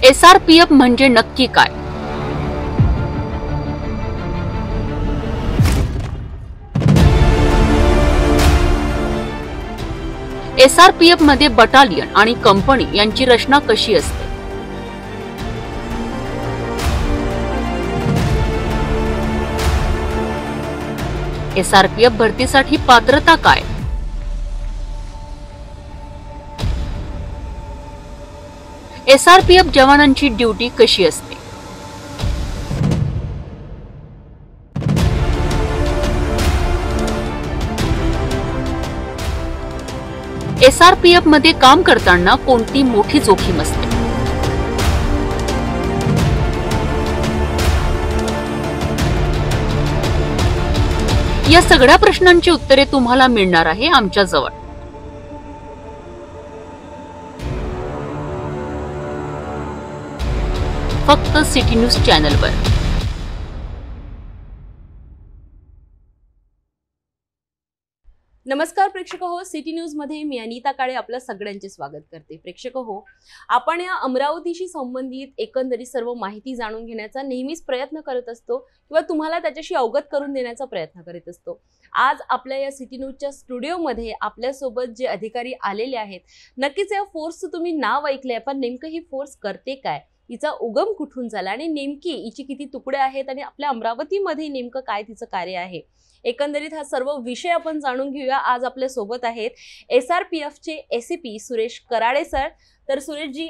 SRPF म्हणजे नक्की काय? SRPF मध्ये बटालियन आणि कंपनी यांची रचना कशी असते? SRPF भरतीसाठी पात्रता काय? SRPF जवानांची ड्युटी कशी असते? SRPF मध्ये काम करताना कोणती मोठी जोखीम असते? या सगळ्या प्रश्नांची उत्तरे तुम्हाला मिळणार आहे आमच्या जवळ. फक्त सिटी न्यूज चॅनलवर. नमस्कार प्रेक्षक हो, सिटी न्यूज मध्ये मी अनिता काळे आपलं सगळ्यांचे स्वागत करते. प्रेक्षक हो, आपण या अमरावतीशी संबंधित एकंदरीत सर्व माहिती जाणून घेण्याचा नेहमीच प्रयत्न करत असतो किंवा तुम्हाला त्याच्याशी अवगत करून देण्याचा प्रयत्न करीत असतो. आज आपल्या या सिटी न्यूजच्या स्टुडिओमध्ये आपल्यासोबत जे अधिकारी आलेले आहेत, नक्कीच या फोर्सचं तुम्ही नाव ऐकलंय, पण नेमकं ही फोर्स करते काय, हिचा उगम कुठून झाला आणि नेमकी हिची किती तुकडे आहेत आणि आपल्या अमरावतीमध्ये नेमकं काय तिचं कार्य आहे, एकंदरीत हा सर्व विषय आपण जाणून घेऊया. आज आपल्या सोबत आहेत SRPF चे ACP सुरेश कराडे सर. तर सुरेशजी,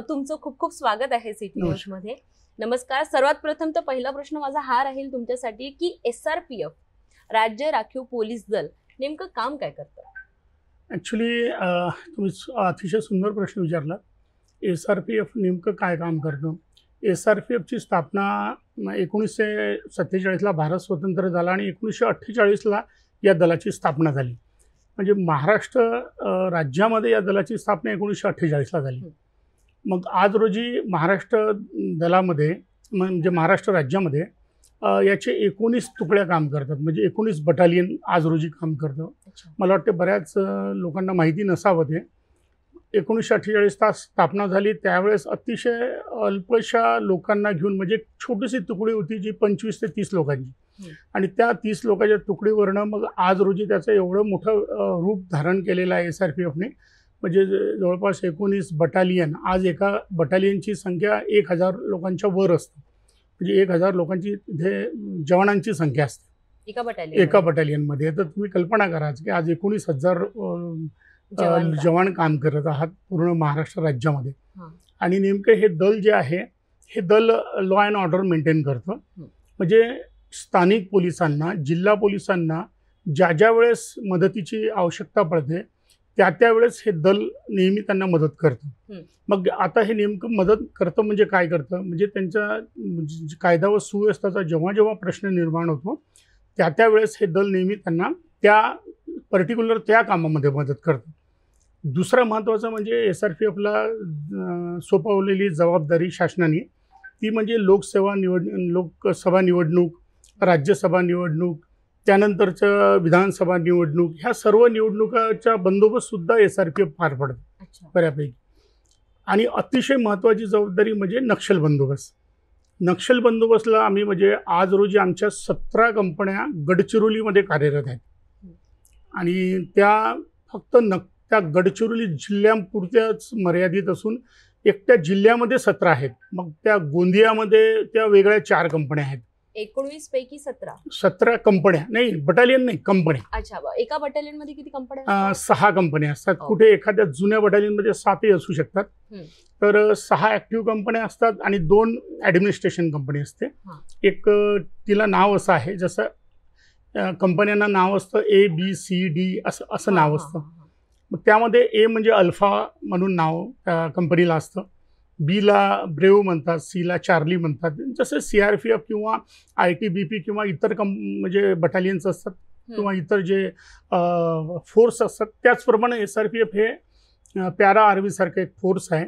तुमचं खूप खूप स्वागत आहे सिटी न्यूज मध्ये. नमस्कार. सर्वात प्रथम तर पहिला प्रश्न माझा हा राहील तुमच्यासाठी की SRPF राज्य राखीव पोलीस दल नेमकं काम काय करतं? ॲक्च्युली तुम्ही अतिशय सुंदर प्रश्न विचारला. SRPF नेमकं काय काम करतं? SRPFची स्थापना 1947ला भारत स्वतंत्र झाला आणि 1948ला या दलाची स्थापना झाली. म्हणजे महाराष्ट्र राज्यामध्ये या दलाची स्थापना 1948ला झाली. मग आज रोजी महाराष्ट्र दलामध्ये म्हणजे महाराष्ट्र राज्यामध्ये याचे 19 तुकड्या काम करतात. म्हणजे 19 बटालियन आज रोजी काम करतं. मला वाटते बऱ्याच लोकांना माहिती नसावं ते. 1948ला स्थापना झाली त्यावेळेस अतिशय अल्पशा लोकांना घेऊन, म्हणजे छोटीशी तुकडी होती जी 25 ते 30 लोकांची, आणि त्या 30 लोकांच्या तुकडीवरनं मग आज रोजी त्याचं एवढं मोठं रूप धारण केलेलं आहे SRPFने. म्हणजे जवळपास 19 बटालियन. आज एका बटालियनची संख्या 1000 लोकांच्या वर असते. म्हणजे 1000 लोकांची तिथे जवानांची संख्या असते एका बटालियनमध्ये. तर तुम्ही कल्पना करा की आज 19,000 जवान काम करत आहात पूर्ण महाराष्ट्र राज्यामध्ये. आणि नेमकं हे दल जे आहे हे दल लॉ अँड ऑर्डर मेंटेन करतं. म्हणजे स्थानिक पोलिसांना, जिल्हा पोलिसांना ज्या वेळेस मदतीची आवश्यकता पडते त्या वेळेस हे दल नेहमी त्यांना मदत करतं. मग आता हे नेमकं मदत करतं म्हणजे काय करतं? म्हणजे त्यांच्या कायदा व सुव्यवस्थेचा जेव्हा प्रश्न निर्माण होतो त्यावेळेस हे दल नेहमी त्यांना त्या पर्टिक्युलर त्या कामामध्ये मदत करतं. दुसरं महत्त्वाचं म्हणजे SRPFला सोपवलेली जबाबदारी शासनाने, ती म्हणजे लोकसभा निवडणूक, राज्यसभा निवडणूक, त्यानंतरचं विधानसभा निवडणूक, ह्या सर्व निवडणुकाचा बंदोबस्तसुद्धा SRPF पार पडतं बऱ्यापैकी. आणि अतिशय महत्त्वाची जबाबदारी म्हणजे नक्षल बंदोबस्त. नक्षल बंदोबस्तला आम्ही म्हणजे आज रोजी आमच्या 17 कंपन्या गडचिरोलीमध्ये कार्यरत आहेत. आणि त्या फक्त त्या गडचिरोली जिल्ह्यापुरत्याच मर्यादित असून एकट्या जिल्ह्यामध्ये 17 आहेत. मग त्या गोंदियामध्ये त्या वेगळ्या 4 कंपन्या आहेत. 19 पैकी 17 कंपन्या नाही, बटालियन नाही, कंपन्या. अच्छा, एका बटालियन मध्ये किती कंपन्या? 6 कंपन्या असतात. कुठे एखाद्या जुन्या बटालियन मध्ये 7ही असू शकतात. तर 6 ॲक्टिव्ह कंपन्या असतात आणि 2 ॲडमिनिस्ट्रेशन कंपनी असते. एक तिला नाव असं आहे, जसं कंपन्यांना नाव असतं ABCD असं नाव असतं. मग त्यामध्ये A म्हणजे अल्फा म्हणून नाव त्या कंपनीला असतं, Bला ब्रेव म्हणतात, Cला चार्ली म्हणतात. जसं CRPF किंवा ITBP किंवा इतर म्हणजे बटालियन्स असतात किंवा इतर जे फोर्स असतात त्याचप्रमाणे SRPF हे पॅरा आर्मीसारखं एक फोर्स आहे.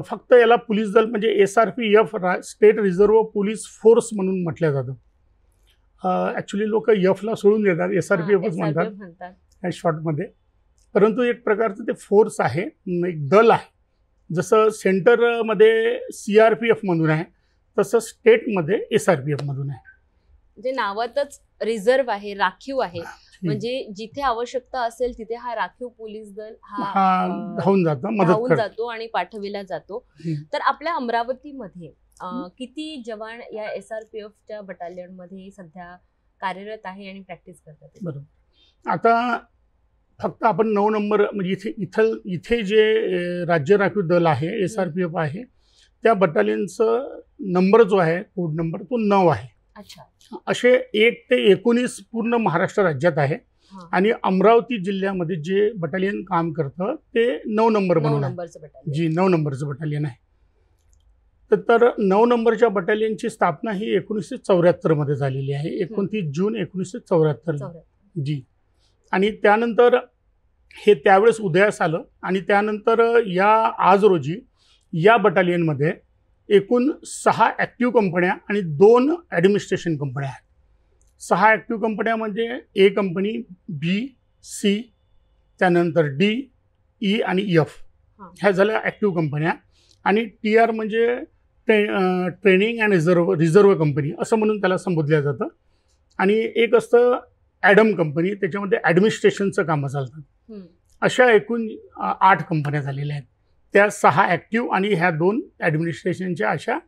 फक्त याला पोलीस दल म्हणजे SRPF state reserve police force म्हणून म्हटलं जातं. ॲक्च्युली लोक Fला सोडून देतात, SRPFच म्हणतात शॉर्टमध्ये. परंतु एक प्रकारचं ते फोर्स आहे, एक दल आहे. जसं सेंटरमध्ये CRPF मधून आहे तसं स्टेटमध्ये SRPF मधून आहे. म्हणजे नावातच रिझर्व्ह आहे, राखीव आहे. म्हणजे जिथे आवश्यकता असेल तिथे हा राखीव पोलीस दल हा धावून जातो, मदत धावून करतो. जातो आणि पाठविला जातो. तर आपल्या अमरावतीमध्ये किती जवान या SRPFच्या बटालियन मध्ये सध्या कार्यरत आहे आणि प्रॅक्टिस करतात? बरोबर. आता फक्त आपण 9 नंबर म्हणजे इथे जे राज्य राखीव दल आहे, SRPF आहे, त्या बटालियनचं नंबर जो आहे, कोड नंबर तो 9 आहे. अच्छा. असे 1 ते 19 पूर्ण महाराष्ट्र राज्यात आहे. आणि अमरावती जिल्ह्यामध्ये जे बटालियन काम करतं ते 9 नंबर म्हणून आहे. जी 9 नंबरचं बटालियन आहे. तर 9 नंबरच्या बटालियनची स्थापना ही 1974 मध्ये झालेली आहे. 29 जून 1974. जी. आणि त्यानंतर हे त्यावेळेस उदयास आलं आणि त्यानंतर आज रोजी या बटालियनमध्ये एकूण 6 ॲक्टिव्ह कंपन्या आणि 2 ॲडमिनिस्ट्रेशन कंपन्या आहेत. 6 ॲक्टिव्ह कंपन्या म्हणजे A कंपनी, B, C, त्यानंतर D, E आणि F ह्या झाल्या ॲक्टिव्ह कंपन्या. आणि TR म्हणजे ट्रेनिंग अँड रिझर्व्ह कंपनी असं म्हणून त्याला संबोधलं जातं. आणि एक असतं ॲडम कंपनी, त्याच्यामध्ये ॲडमिनिस्ट्रेशनचं कामं चालतात. अशा एकूण 8 कंपन्या झालेल्या आहेत. त्या 6 ॲक्टिव्ह आणि ह्या 2 ॲडमिनिस्ट्रेशनच्या अशा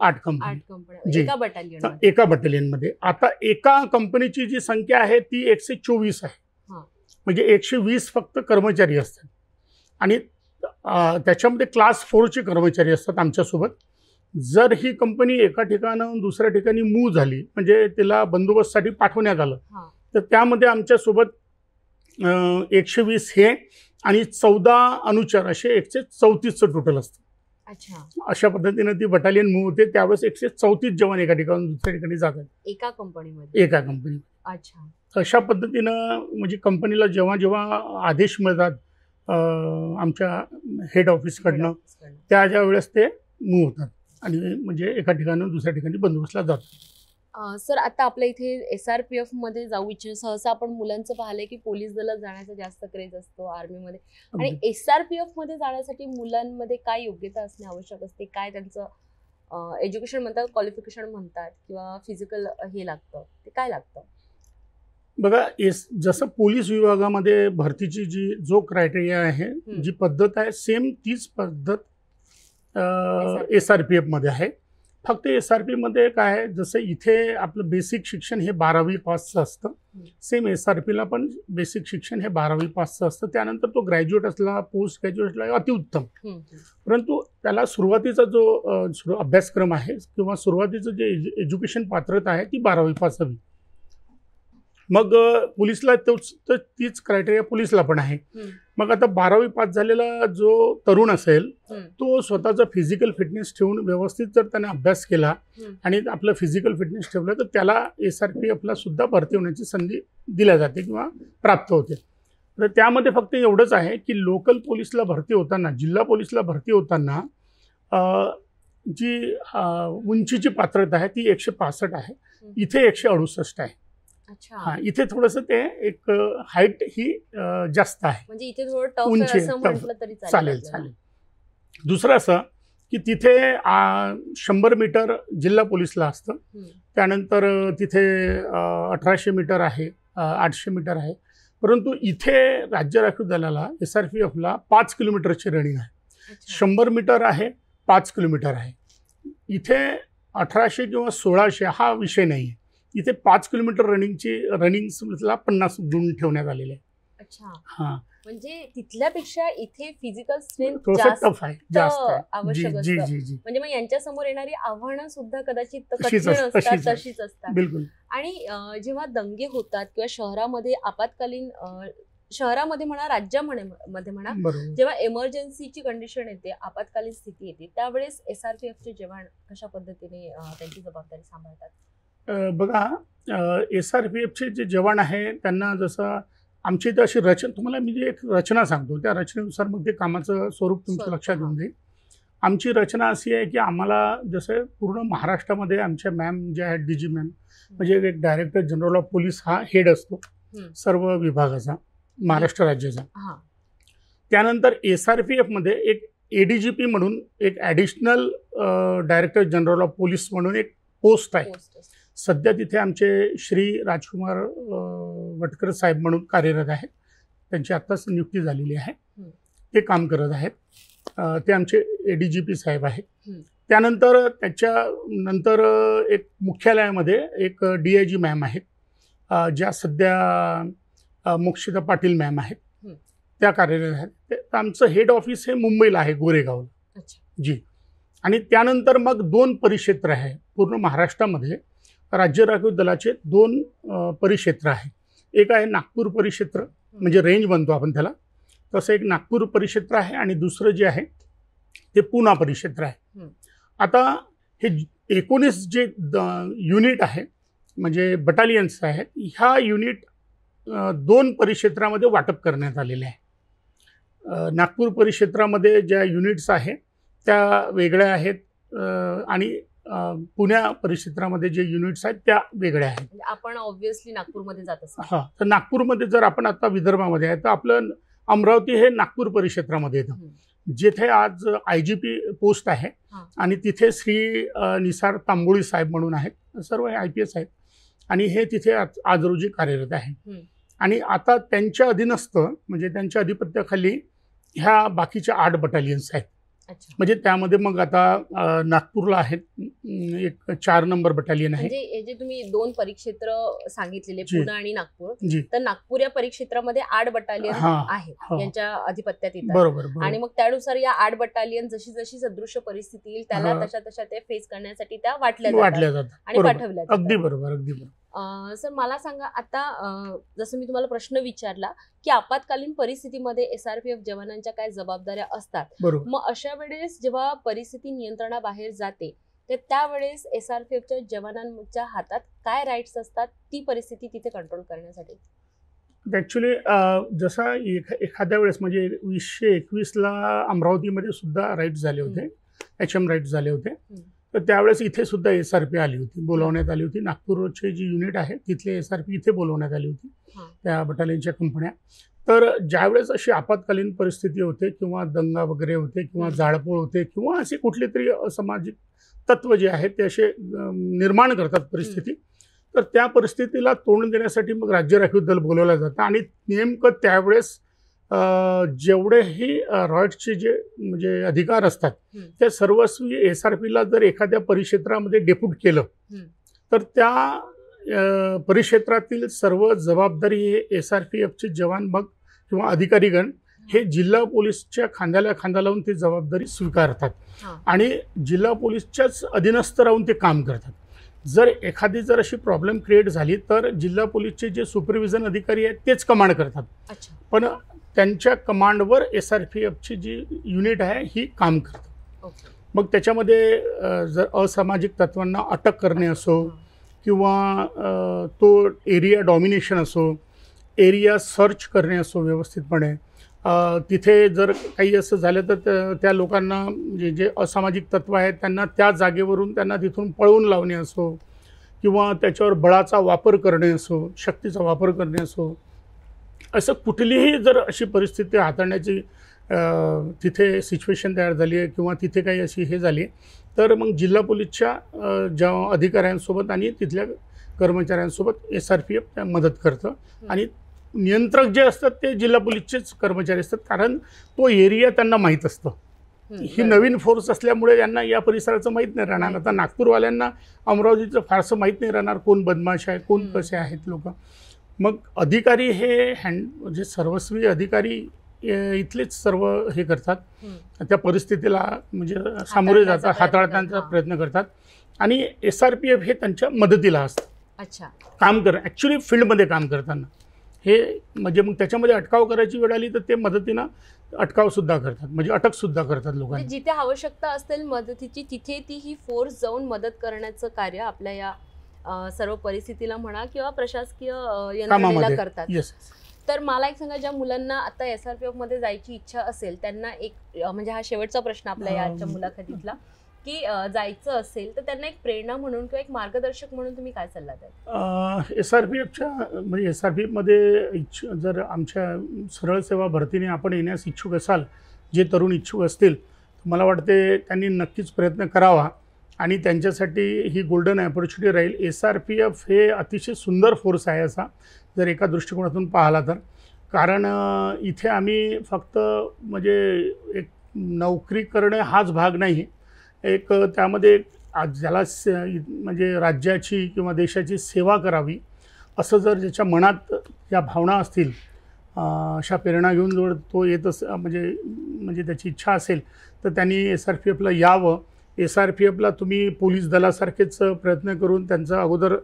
8 कंपन्या एका बटालियनमध्ये. आता एका कंपनीची जी संख्या आहे ती 124 आहे. म्हणजे 120 फक्त कर्मचारी असतात आणि त्याच्यामध्ये क्लास 4चे कर्मचारी असतात आमच्यासोबत. जर ही कंपनी एका ठिकाणाहून दुसऱ्या ठिकाणी मूव्ह झाली म्हणजे तिला बंदोबस्तसाठी पाठवण्यात आलं तर त्यामध्ये आमच्यासोबत 120 हे आणि 14 अनुचर असे 134चं टोटल असतं. अशा पद्धतीने ती बटालियन मूव्ह होते. त्यावेळेस 134 जवान एका ठिकाणून दुसऱ्या ठिकाणी जातात एका कंपनी. अच्छा. अशा पद्धतीनं म्हणजे कंपनीला जेव्हा जेव्हा आदेश मिळतात आमच्या हेड ऑफिसकडनं त्या वेळेस ते मूव्ह होतात आणि म्हणजे एका ठिकाणून दुसऱ्या ठिकाणी बंदोबस्तला जातात. सर आता आपल्या इथे SRPF मध्ये जाऊ इच्छितो. सहसा आपण मुलांचं पाहिलंय की पोलीस दलात जाण्याचा जास्त क्रेज असतो आर्मीमध्ये. आणि SRPF मध्ये जाण्यासाठी मुलांमध्ये काय योग्यता असणे आवश्यक असते? काय त्यांचं एज्युकेशन म्हणतात, क्वालिफिकेशन म्हणतात किंवा फिजिकल हे लागतं, ते काय लागतं? बघा, जसं पोलीस विभागामध्ये भरतीची जो क्रायटेरिया आहे, जी पद्धत आहे, सेम तीच पद्धत SRPF मध्ये आहे. फक्त SRPF मध्ये काय आहे, जसं इथे आपलं बेसिक शिक्षण हे 12वी पासचं असतं, सेम SRPला पण बेसिक शिक्षण हे 12वी पासचं असतं. त्यानंतर तो ग्रॅज्युएट असला, पोस्ट ग्रॅज्युएट असला अतिउत्तम. परंतु त्याला सुरुवातीचा जो अभ्यासक्रम आहे किंवा सुरुवातीचं जे एज्युकेशन पात्रता आहे ती 12वी पास हवी. मग पोलीसला तीच क्रायटेरिया पोलीसला पण आहे. मग आता 12वी पास झालेला जो तरुण असेल तो स्वतःचा फिजिकल फिटनेस ठेवून व्यवस्थित जर त्याने अभ्यास केला आणि आपलं फिजिकल फिटनेस ठेवलं तर त्याला SRPFला सुद्धा भरती होण्याची संधी दिल्या जाते किंवा प्राप्त होते. तर त्यामध्ये फक्त एवढंच आहे की लोकल पोलीसला भरती होताना, जिल्हा पोलीसला भरती होताना जी उंचीची पात्रता आहे ती 165 आहे, इथे 168 आहे. हा, इथे थोडंसं ते एक हाईट ही जास्त आहे, म्हणजे इथे थोडं उंची चालेल. दुसरं असं की तिथे 100 मीटर जिल्हा पोलीसला असतं, त्यानंतर तिथे 1800 मीटर आहे, 800 मीटर आहे. परंतु इथे राज्य राखीव दलाला SRPFला 5 किलोमीटरची रनिंग आहे. 100 मीटर आहे, 5 किलोमीटर आहे. इथे 1800 किंवा 1600 हा विषय नाही आहे. इथे 5 किलोमीटर रनिंगला 50 गुण ठेवण्यात आलेले आहे. अच्छा. हा, म्हणजे तिथल्यापेक्षा इथे फिजिकल स्ट्रेंथ टफ आहे, जास्त आवश्यक असतं. म्हणजे मग यांच्या समोर येणारी आव्हानं सुद्धा कदाचित कठीण असतात, तशीच असतात. बिलकुल. आणि जेव्हा दंगे होतात किंवा शहरामध्ये आपत्कालीन, शहरामध्ये म्हणा, राज्यामध्ये म्हणा, जेव्हा एमर्जन्सीची कंडिशन येते, आपत्कालीन स्थिती येते, त्यावेळेस SRPFचे जवान कशा पद्धतीने त्यांची जबाबदारी सांभाळतात? बघा, SRPFचे जे जवान आहे त्यांना जसं आमची इथं अशी रचना, तुम्हाला मी जे एक रचना सांगतो त्या रचनेनुसार मग ते कामाचं स्वरूप तुमच्या लक्षात येऊन जाईल. आमची रचना अशी आहे की आम्हाला जसं पूर्ण महाराष्ट्रामध्ये आमच्या मॅम ज्या आहेत, DG मॅम, म्हणजे एक डायरेक्टर जनरल ऑफ पोलीस हा हेड असतो सर्व विभागाचा, महाराष्ट्र राज्याचा. त्यानंतर SRPF मध्ये एक ADGP म्हणून एक additional director general of police म्हणून एक पोस्ट आहे. सध्या तिथे आमचे श्री राजकुमार वटकर साहेब म्हणून कार्यरत आहेत. त्यांची आत्ताच नियुक्ती झालेली आहे. ते काम करत आहेत. ते आमचे ADGP साहेब आहेत. त्यानंतर त्याच्यानंतर एक मुख्यालयामध्ये एक DIG मॅम आहेत, ज्या सध्या मोक्षिता पाटील मॅम आहेत, त्या कार्यरत आहेत. आमचं हेड ऑफिस हे मुंबईला आहे, गोरेगावला. जी. आणि त्यानंतर मग 2 परिक्षेत्र आहे पूर्ण महाराष्ट्रामध्ये. राज्य राखीव दलाचे 2 परिक्षेत्र आहे. एक आहे नागपूर परिक्षेत्र, म्हणजे रेंज म्हणतो आपण त्याला, तसं एक नागपूर परिक्षेत्र आहे. आणि दुसरं जे आहे ते पुणा परिक्षेत्र आहे. आता हे 19 जे युनिट आहे, म्हणजे बटालियन्स आहेत, ह्या युनिट 2 परिक्षेत्रामध्ये वाटप करण्यात आलेले आहे. नागपूर परिक्षेत्रामध्ये ज्या युनिट्स आहेत त्या वेगळ्या आहेत, आणि पुण्या परिक्षेत्रामध्ये जे युनिट्स आहेत त्या वेगळ्या आहेत. आपण ऑब्व्हियसली नागपूरमध्ये जात असतो. हां, तर नागपूरमध्ये जर आपण आता विदर्भामध्ये आहे तर आपलं अमरावती हे नागपूर परिक्षेत्रामध्ये येतं, जिथे आज IGP पोस्ट आहे. आणि तिथे श्री निसार तांबोळी साहेब म्हणून आहेत, सर्व IPS आहेत, आणि हे तिथे आज रोजी कार्यरत आहे. आणि आता त्यांच्या अधीनस्थ, म्हणजे त्यांच्या अधिपत्याखाली ह्या बाकीच्या 8 बटालियन्स आहेत. म्हणजे त्यामध्ये मग आता नागपूरला आहेत एक 4 नंबर बटालियन आहे. म्हणजे हे जे तुम्ही 2 परिक्षेत्र सांगितलेले, पुणे आणि नागपूर, तर नागपूर या परिक्षेत्रामध्ये 8 बटालियन आहे, यांच्या अधिपत्यात येतात. बरोबर. आणि मग त्यानुसार या 8 बटालियन जशी जशी सदृश्य परिस्थिती येईल त्याला तशा तशा ते फेस करण्यासाठी त्या वाटल्या जातात आणि पाठवल्या जातात. अगदी बरोबर, अगदी बरोबर. सर, मला सांगा, आता जसं मी तुम्हाला प्रश्न विचारला की आपत्कालीन परिस्थितीमध्ये SRPF जवानांच्या काय जबाबदाऱ्या असतात, मग अशा वेळेस जेव्हा परिस्थिती नियंत्रणाबाहेर जाते तर त्यावेळेस SRPFच्या जवानांच्या हातात काय राईट्स असतात ती परिस्थिती तिथे कंट्रोल करण्यासाठी? ॲक्च्युली जसा एखाद्या वेळेस म्हणजे 2021ला अमरावतीमध्ये सुद्धा राईट्स झाले होते, HM राईट्स झाले होते. तर त्यावेळेस इथे सुद्धा SRP आली होती, बोलवण्यात आली होती. नागपूरचे जी युनिट आहे तिथले SRP इथे बोलवण्यात आली होती, त्या बटालियनच्या कंपन्या. तर ज्यावेळेस अशी आपत्कालीन परिस्थिती होते किंवा दंगा वगैरे होते किंवा जाळपोळ होते किंवा असे कुठले तरी असामाजिक तत्व जे आहेत ते असे निर्माण करतात परिस्थिती, तर त्या परिस्थितीला तोंड देण्यासाठी मग राज्य राखीव दल बोलवलं जातं. आणि नेमकं त्यावेळेस जेवढेही रॉयट्सचे जे म्हणजे अधिकार असतात त्या सर्वस्वी SRPला जर एखाद्या परिक्षेत्रामध्ये डेप्यूट केलं तर त्या परिक्षेत्रातील सर्व जबाबदारी हे SRPFचे जवान मग किंवा अधिकारीगण हे जिल्हा पोलीसच्या खांद्याला खांदा लावून ती जबाबदारी स्वीकारतात आणि जिल्हा पोलीसच्याच अधीनस्थ राहून ते काम करतात. जर एखादी जर अशी प्रॉब्लेम क्रिएट झाली तर जिल्हा पोलीसचे जे सुपरविजन अधिकारी आहेत तेच कमांड करतात, पण त्यांच्या कमांडवर SRPFची जी युनिट आहे ही काम करते. मग त्याच्यामध्ये जर असामाजिक तत्वांना अटक करणे असो किंवा तो एरिया डॉमिनेशन असो, एरिया सर्च करणे असो व्यवस्थितपणे, तिथे जर काही असं झालं तर त्या लोकांना जे असामाजिक तत्व आहेत त्यांना त्या जागेवरून त्यांना तिथून पळवून लावणे असो किंवा त्याच्यावर बळाचा वापर करणे असो, शक्तीचा वापर करणे असो, असं कुठलीही जर अशी परिस्थिती हाताळण्याची तिथे सिच्युएशन तयार झाली आहे किंवा तिथे काही अशी हे झाली तर मग जिल्हा पोलीसच्या ज्या अधिकाऱ्यांसोबत आणि तिथल्या कर्मचाऱ्यांसोबत SRPF त्या मदत करतं. आणि नियंत्रक जे असतात ते जिल्हा पोलीसचेच कर्मचारी असतात, कारण तो एरिया त्यांना माहीत असतं. ही नवीन फोर्स असल्यामुळे यांना या परिसराचं माहीत नाही राहणार. आता नागपूरवाल्यांना अमरावतीचं फारसं माहीत नाही राहणार कोण बदमाश आहे, कोण कसे आहेत लोक. मग अधिकारी हे म्हणजे सर्वस्वी अधिकारी इथलेच सर्व हे करतात, त्या परिस्थितीला म्हणजे सामोरे जातात, हाताळण्याचा प्रयत्न करतात आणि SRPF हे त्यांच्या मदतीला असतं. काम ॲक्च्युली फील्डमध्ये काम करताना हे म्हणजे मग त्याच्यामध्ये अटकाव करायची वेळ आली तर ते मदतीनं अटकावसुद्धा करतात, म्हणजे अटकसुद्धा करतात लोकांना. जिथे आवश्यकता असेल मदतीची तिथे ती ही फोर्स जाऊन मदत करण्याचं कार्य आपल्या या सर्व परिस्थितीला म्हणा किंवा प्रशासकीय यंत्रणेला करतात. तर मला एक सांगा, ज्या मुलांना आता SRPF मध्ये जायची इच्छा असेल त्यांना एक म्हणजे हा शेवटचा प्रश्न आपल्या या आजच्या मुलाखतीतला की जायचं असेल तर त्यांना एक प्रेरणा म्हणून किंवा एक मार्गदर्शक म्हणून तुम्ही काय सल्ला द्याल? SRPFच्या म्हणजे SRPFमध्ये जर आमच्या सरळ सेवा भरतीने आपण येण्यास इच्छुक असाल, जे तरुण इच्छुक असतील, मला वाटते त्यांनी नक्कीच प्रयत्न करावा आणि त्यांच्यासाठी ही गोल्डन ऑपॉर्च्युनिटी राहील. SRPF हे अतिशय सुंदर फोर्स आहे असा जर एका दृष्टिकोनातून पाहिला तर. कारण इथे आम्ही फक्त म्हणजे एक नोकरी करणे हाच भाग नाही, एक त्यामध्ये ज्याला म्हणजे राज्याची किंवा देशाची सेवा करावी असं जर ज्याच्या मनात या भावना असतील, अशा प्रेरणा घेऊन जर तो येत म्हणजे त्याची इच्छा असेल तर त्यांनी SRPFला यावं. SRPFला तुम्ही पोलीस दलासारखेच प्रयत्न करून त्यांचं अगोदर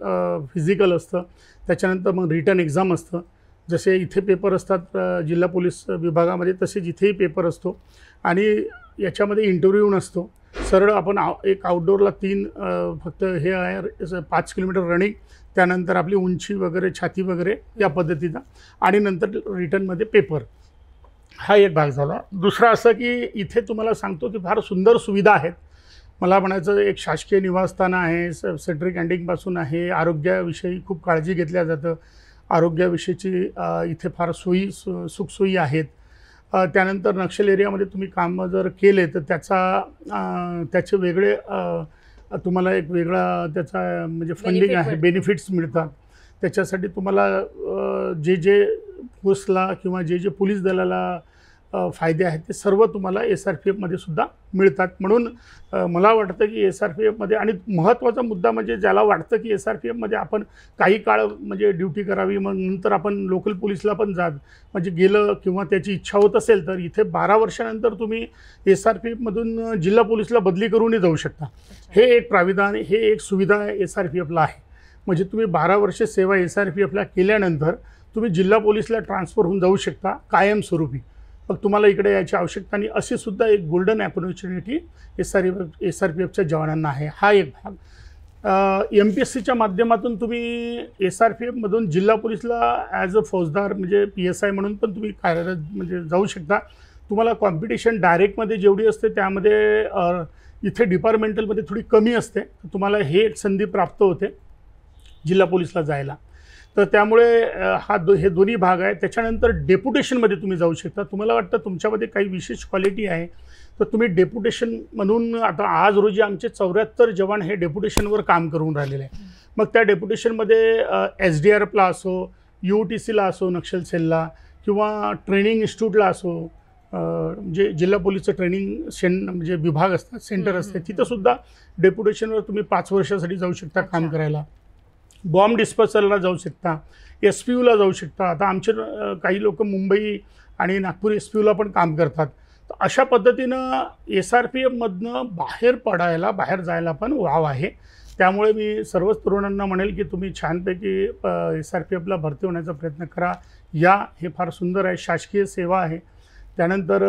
फिजिकल असतं, त्याच्यानंतर मग रिटर्न एक्झाम असतं. जसे इथे पेपर असतात जिल्हा पोलीस विभागामध्ये, तसेच इथेही पेपर असतो आणि याच्यामध्ये इंटरव्ह्यू नसतो. सरळ आपण एक आउटडोअरला 3 फक्त हे आहे 5 किलोमीटर रनिंग, त्यानंतर आपली उंची वगैरे छाती वगैरे या पद्धतीचा आणि नंतर रिटर्नमध्ये पेपर. हा एक भाग झाला. दुसरा असं की इथे तुम्हाला सांगतो की फार सुंदर सुविधा आहेत. मला म्हणायचं एक शासकीय निवासस्थान आहे, सेंट्रल कॅन्टीनपासून आहे, आरोग्याविषयी खूप काळजी घेतल्या जातं, आरोग्याविषयीची इथे फार सुखसोयी आहेत. त्यानंतर नक्षल एरियामध्ये तुम्ही काम जर केले तर त्याचे वेगळे तुम्हाला एक वेगळा त्याचा म्हणजे फंडिंग आहे, बेनिफिट्स मिळतात. त्याच्यासाठी तुम्हाला जे पोस्टला किंवा जे पोलीस दलाला फायदे आहेत ते सर्व तुम्हाला SRPFमध्ये सुद्धा मिळतात. म्हणून मला वाटतं की SRPFमध्ये आणि महत्त्वाचा मुद्दा म्हणजे ज्याला वाटतं की SRPFमध्ये आपण काही काळ म्हणजे ड्युटी करावी, मग नंतर आपण लोकल पोलीसला पण म्हणजे गेलं किंवा त्याची इच्छा होत असेल तर इथे 12 वर्षानंतर तुम्ही SRPFमधून जिल्हा पोलीसला बदली करूनही जाऊ शकता. हे एक प्राविधान, हे एक सुविधा SRPFला आहे. म्हणजे तुम्ही 12 वर्ष सेवा SRPFला केल्यानंतर तुम्ही जिल्हा पोलीसला ट्रान्सफर होऊन जाऊ शकता कायमस्वरूपी. मग तुम्हाला इकडे याची आवश्यकता नाही, अशी सुद्धा एक गोल्डन ऑपॉर्च्युनिटी SRPFच्या जवानांना आहे. हा एक भाग. MPSCच्या माध्यमातून तुम्ही SRPFमधून जिल्हा पोलीसला ॲज अ फौजदार म्हणजे PSI म्हणून पण तुम्ही कार्यरत म्हणजे जाऊ शकता. तुम्हाला कॉम्पिटिशन डायरेक्टमध्ये जेवढी असते त्यामध्ये इथे डिपार्टमेंटलमध्ये थोडी कमी असते, तर तुम्हाला हे एक संधी प्राप्त होते जिल्हा पोलीसला जायला. तर त्यामुळे हे दोन्ही भाग आहे. त्याच्यानंतर डेप्युटेशनमध्ये तुम्ही जाऊ शकता. तुम्हाला वाटतं तुमच्यामध्ये काही विशेष क्वालिटी आहे तर तुम्ही डेप्युटेशन म्हणून, आता आज रोजी आमचे 74 जवान हे डेप्युटेशनवर काम करून राहिलेले आहे. मग त्या डेप्युटेशनमध्ये SDRFला असो, UOTCला असो, नक्षल सेलला किंवा ट्रेनिंग इन्स्टिट्यूटला असो, जे जिल्हा पोलीसचं ट्रेनिंग म्हणजे विभाग असतात, सेंटर असते, तिथंसुद्धा डेप्युटेशनवर तुम्ही 5 वर्षासाठी जाऊ शकता काम करायला. बॉम्ब डिस्पोजलला जाऊ शकता, SPUला जाऊ शकता. आता आमचे काही लोक मुंबई आणि नागपूर SPUला पण काम करतात. तर अशा पद्धतीनं SRPFमधनं बाहेर जायला पण वाव आहे. त्यामुळे मी सर्वच तरुणांना म्हणेल की तुम्ही छानपैकी SRPFला भरती होण्याचा प्रयत्न करा. हे फार सुंदर आहे, शासकीय सेवा आहे. त्यानंतर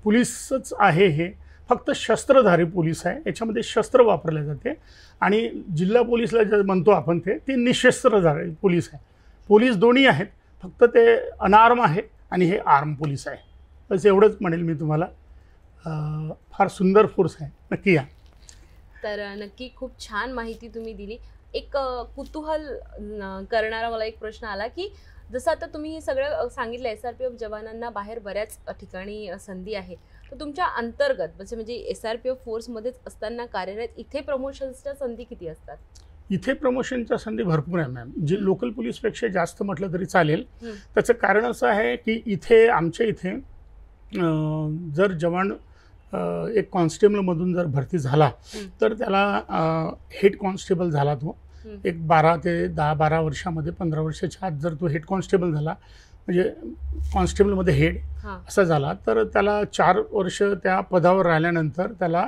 पोलीसच आहे, हे फक्त शस्त्रधारी पोलीस आहे, याच्यामध्ये शस्त्र वापरले जाते. आणि जिल्हा पोलीसला जे म्हणतो आपण ते निशस्त्रधारी पोलीस आहे. पोलीस दोन्ही आहेत, फक्त ते अनआर्म आहे आणि हे आर्म पोलीस आहे. बस एवढंच म्हणेल मी तुम्हाला. फार सुंदर फोर्स आहे, नक्की या. तर नक्की खूप छान माहिती तुम्ही दिली. एक कुतूहल करणारा मला एक प्रश्न आला की जसं आता तुम्ही हे सगळं सांगितलं SRPF जवानांना बाहेर बऱ्याच ठिकाणी संधी आहे, तर तुमच्या अंतर्गत म्हणजे SRPF फोर्समध्येच असताना कार्यरत इथे प्रमोशन्सच्या संधी किती असतात? इथे प्रमोशनच्या संधी भरपूर आहे मॅम. जे लोकल पोलीसपेक्षा जास्त म्हटलं तरी चालेल. त्याचं कारण असं आहे की इथे आमच्या इथे जर जवान एक कॉन्स्टेबलमधून जर भरती झाला तर त्याला हेड कॉन्स्टेबल झाला, तो एक 12 ते 10-12 वर्षामध्ये 15 वर्षाच्या आत जर तो हेड कॉन्स्टेबल झाला, म्हणजे कॉन्स्टेबलमध्ये हेड असा झाला, तर त्याला 4 वर्ष त्या पदावर राहिल्यानंतर त्याला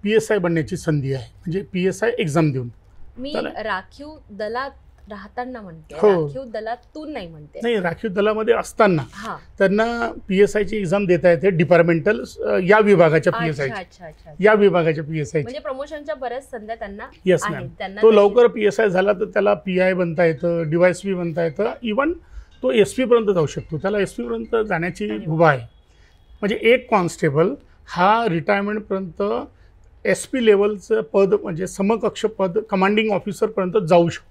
PSI बनण्याची संधी आहे. म्हणजे PSI एक्झाम देऊन. मी राखीव दलात राहताना म्हणते, हो, राखीव दलातून नाही म्हणते. नाही, राखीव दलामध्ये असताना त्यांना PSIची एक्झाम देता येते. डिपार्टमेंटल या विभागाच्या PSI, या विभागाच्या PSI, म्हणजे प्रमोशनच्या बऱ्याच संध्या त्यांना आहेत. तो लवकर PSI झाला तर त्याला PI बनता येतं, DYSP बनता येतं, इवन तो SP पर्यंत जाऊ शकतो. त्याला SP पर्यंत जाण्याची मुभा आहे. म्हणजे एक कॉन्स्टेबल हा रिटायरमेंटपर्यंत SP लेवलचं पद म्हणजे समकक्ष पद कमांडिंग ऑफिसरपर्यंत जाऊ शकतो.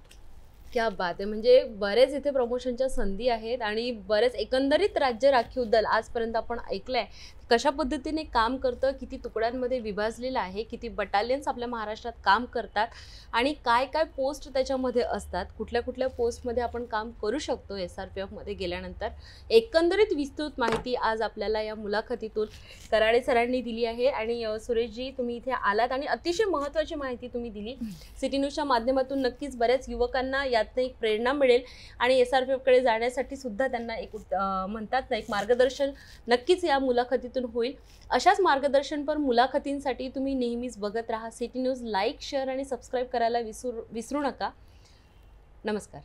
क्या बात आहे. म्हणजे बरेच इथे प्रमोशनच्या संधी आहेत आणि बरेच एकंदरीत राज्य राखीव दल आजपर्यंत आपण ऐकलंय कशा पद्धतीने काम करतं, किती तुकड्यांमध्ये विभाजलेलं आहे, किती बटालियन्स आपल्या महाराष्ट्रात काम करतात आणि काय काय पोस्ट त्याच्यामध्ये असतात, कुठल्या कुठल्या पोस्टमध्ये आपण काम करू शकतो SRPFमध्ये गेल्यानंतर. एकंदरीत विस्तृत माहिती आज आपल्याला या मुलाखतीतून कराडे सरांनी दिली आहे. आणि सुरेशजी, तुम्ही इथे आलात आणि अतिशय महत्त्वाची माहिती तुम्ही दिली. सिटी न्यूजच्या माध्यमातून नक्कीच बऱ्याच युवकांना यातनं एक प्रेरणा मिळेल आणि SRPFकडे जाण्यासाठी सुद्धा त्यांना एक म्हणतात ना, एक मार्गदर्शन नक्कीच या मुलाखतीतून होईल. अशाच मार्गदर्शनपर मुलाखतींसाठी तुम्ही नेहमीच बघत राहा सिटी न्यूज. लाईक, शेअर आणि सबस्क्राईब करायला विसरू नका. नमस्कार.